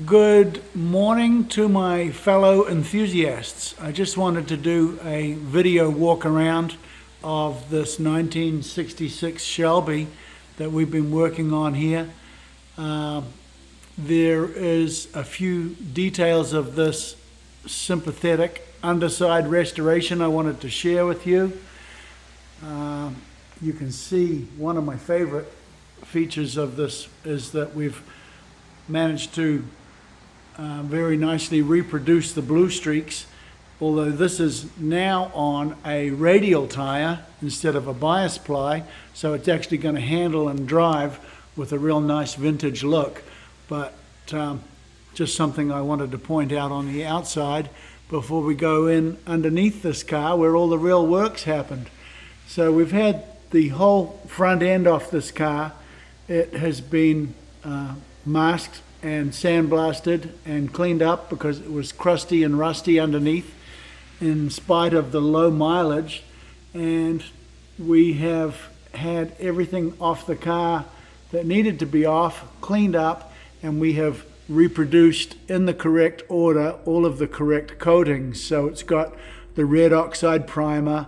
Good morning to my fellow enthusiasts. I just wanted to do a video walk around of this 1966 Shelby that we've been working on here. There is a few details of this sympathetic underside restoration I wanted to share with you. You can see one of my favorite features of this is that we've managed to very nicely reproduce the blue streaks, although this is now on a radial tire instead of a bias ply, so it's actually going to handle and drive with a real nice vintage look. But just something I wanted to point out on the outside before we go in underneath this car where all the real work's happened. So we've had the whole front end off this car. It has been masked and sandblasted and cleaned up because it was crusty and rusty underneath in spite of the low mileage, and we have had everything off the car that needed to be off, cleaned up, and we have reproduced in the correct order all of the correct coatings. So it's got the red oxide primer,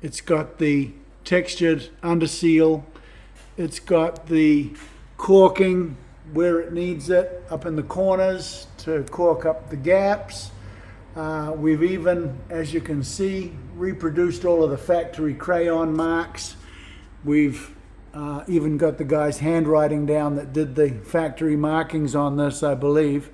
it's got the textured underseal, it's got the caulking where it needs it, up in the corners to cork up the gaps. We've even, as you can see, reproduced all of the factory crayon marks. We've even got the guy's handwriting down that did the factory markings on this, I believe.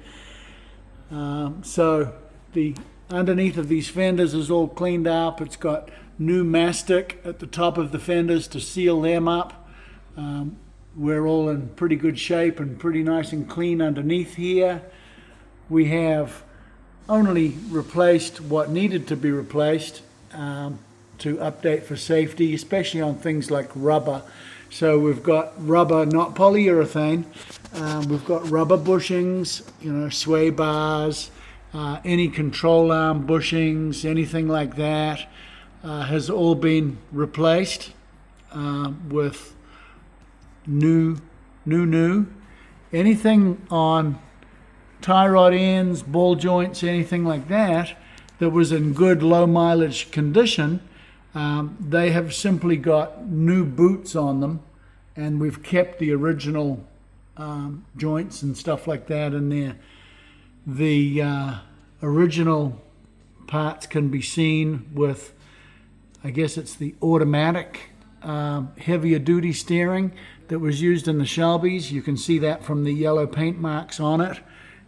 So the underneath of these fenders is all cleaned up. It's got new mastic at the top of the fenders to seal them up. We're all in pretty good shape and pretty nice and clean underneath here. We have only replaced what needed to be replaced to update for safety, especially on things like rubber. So we've got rubber, not polyurethane. We've got rubber bushings, sway bars, any control arm bushings, anything like that has all been replaced with new. Anything on tie rod ends, ball joints, anything like that was in good low mileage condition, they have simply got new boots on them, and we've kept the original joints and stuff like that in there. The original parts can be seen with, I guess it's the automatic heavier duty steering that was used in the Shelbys. You can see that from the yellow paint marks on it.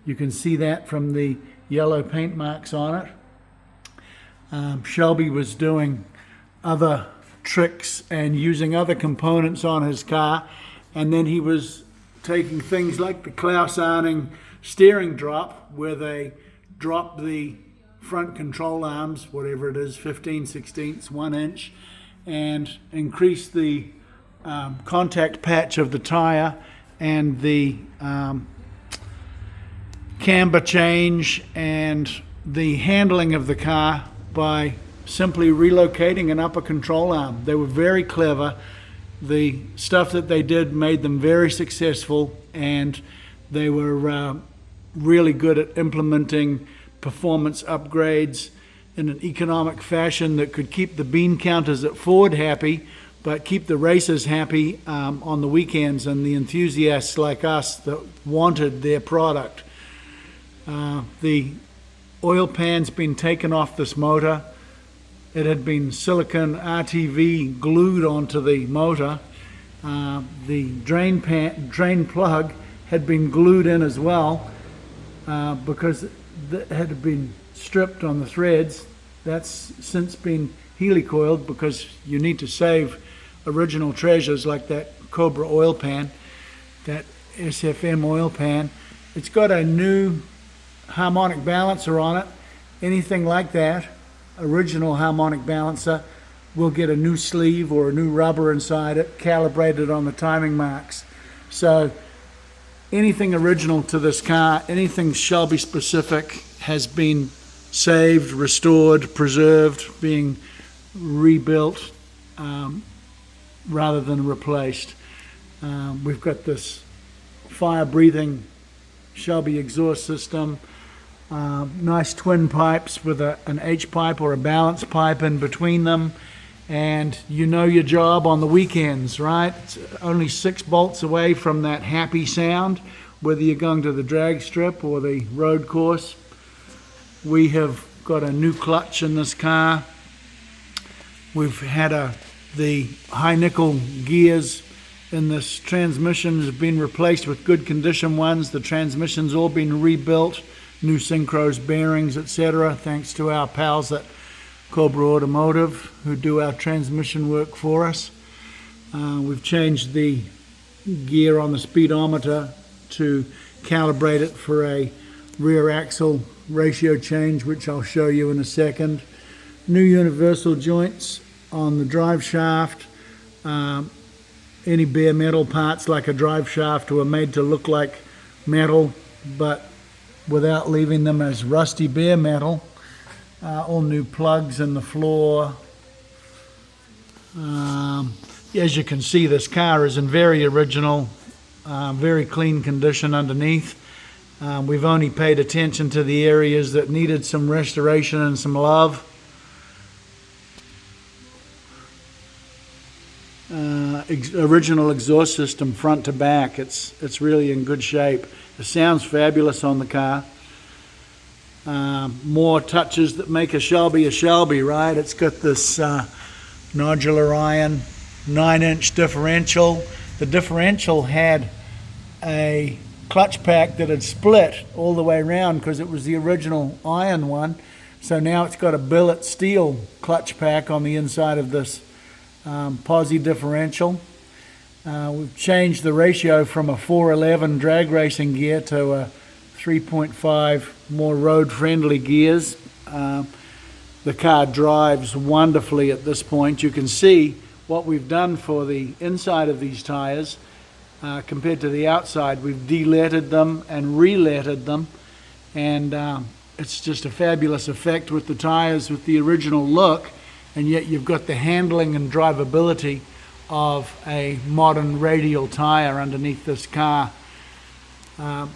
You can see that from the yellow paint marks on it. Shelby was doing other tricks and using other components on his car, and then he was taking things like the Klaus-Arning steering drop, where they drop the front control arms, whatever it is, 15/16, 1 inch, and increase the contact patch of the tire and the camber change and the handling of the car by simply relocating an upper control arm. They were very clever. The stuff that they did made them very successful, and they were really good at implementing performance upgrades in an economic fashion that could keep the bean counters at Ford happy, but keep the racers happy on the weekends and the enthusiasts like us that wanted their product. The oil pan's been taken off this motor. It had been silicone RTV glued onto the motor. The drain plug had been glued in as well because it had been stripped on the threads. That's since been helicoiled because you need to save original treasures like that Cobra oil pan, that SFM oil pan. It's got a new harmonic balancer on it. Anything like that, original harmonic balancer, will get a new sleeve or a new rubber inside it, calibrated on the timing marks. So anything original to this car, anything Shelby specific, has been saved, restored, preserved, being rebuilt rather than replaced. We've got this fire-breathing Shelby exhaust system. Nice twin pipes with an H pipe or a balance pipe in between them. And you know your job on the weekends, right? It's only 6 bolts away from that happy sound, whether you're going to the drag strip or the road course. We have got a new clutch in this car. We've had the high nickel gears in this transmission has been replaced with good condition ones. The transmission's all been rebuilt, new synchros, bearings, etc. Thanks to our pals at Cobra Automotive who do our transmission work for us. We've changed the gear on the speedometer to calibrate it for a rear axle ratio change, which I'll show you in a second. New universal joints on the drive shaft. Any bare metal parts like a drive shaft were made to look like metal, but without leaving them as rusty bare metal. All new plugs in the floor. As you can see, this car is in very original, very clean condition underneath. We've only paid attention to the areas that needed some restoration and some love. Original exhaust system front to back. It's really in good shape. It sounds fabulous on the car. More touches that make a Shelby, right? It's got this nodular iron 9-inch differential. The differential had a clutch pack that had split all the way around because it was the original iron one. So now it's got a billet steel clutch pack on the inside of this posi differential. We've changed the ratio from a 411 drag racing gear to a 3.5 more road-friendly gears. The car drives wonderfully at this point. You can see what we've done for the inside of these tires compared to the outside. We've de-lettered them and re-lettered them, and it's just a fabulous effect with the tires with the original look, and yet you've got the handling and drivability of a modern radial tire underneath this car.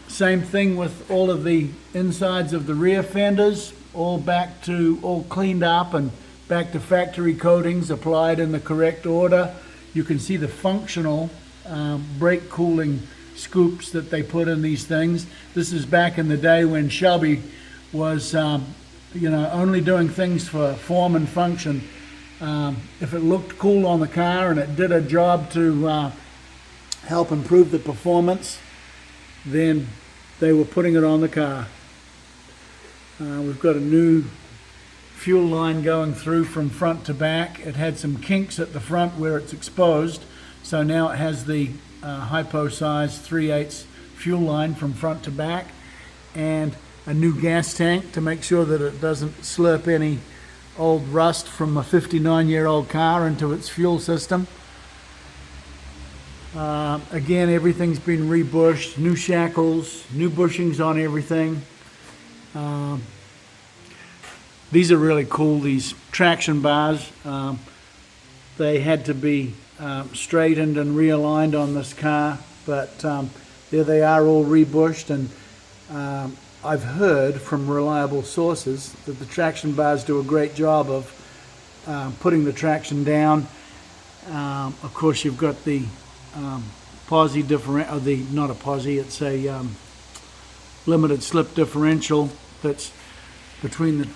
Same thing with all of the insides of the rear fenders, all cleaned up and back to factory coatings applied in the correct order. You can see the functional brake cooling scoops that they put in these things. This is back in the day when Shelby was only doing things for form and function. If it looked cool on the car and it did a job to help improve the performance, then they were putting it on the car. We've got a new fuel line going through from front to back. It had some kinks at the front where it's exposed, so now it has the hypo size 3/8 fuel line from front to back, and a new gas tank to make sure that it doesn't slurp any old rust from a 59-year-old car into its fuel system. Again, everything's been rebushed, new shackles, new bushings on everything. These are really cool, these traction bars. They had to be straightened and realigned on this car, but there they are, all rebushed, and I've heard from reliable sources that the traction bars do a great job of putting the traction down. Of course, you've got the posi differential, not a posi, it's a limited slip differential that's between the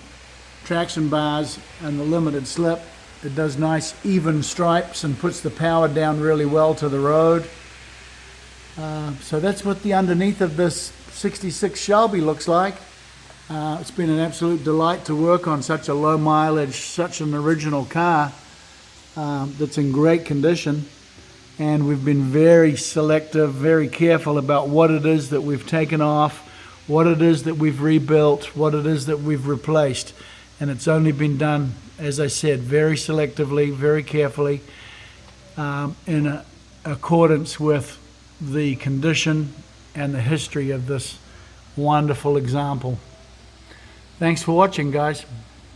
traction bars and the limited slip. It does nice even stripes and puts the power down really well to the road. So that's what the underneath of this 66 Shelby looks like. It's been an absolute delight to work on such a low mileage, such an original car that's in great condition. And we've been very selective, very careful about what it is that we've taken off, what it is that we've rebuilt, what it is that we've replaced. And it's only been done, as I said, very selectively, very carefully, in accordance with the condition and the history of this wonderful example. Thanks for watching, guys.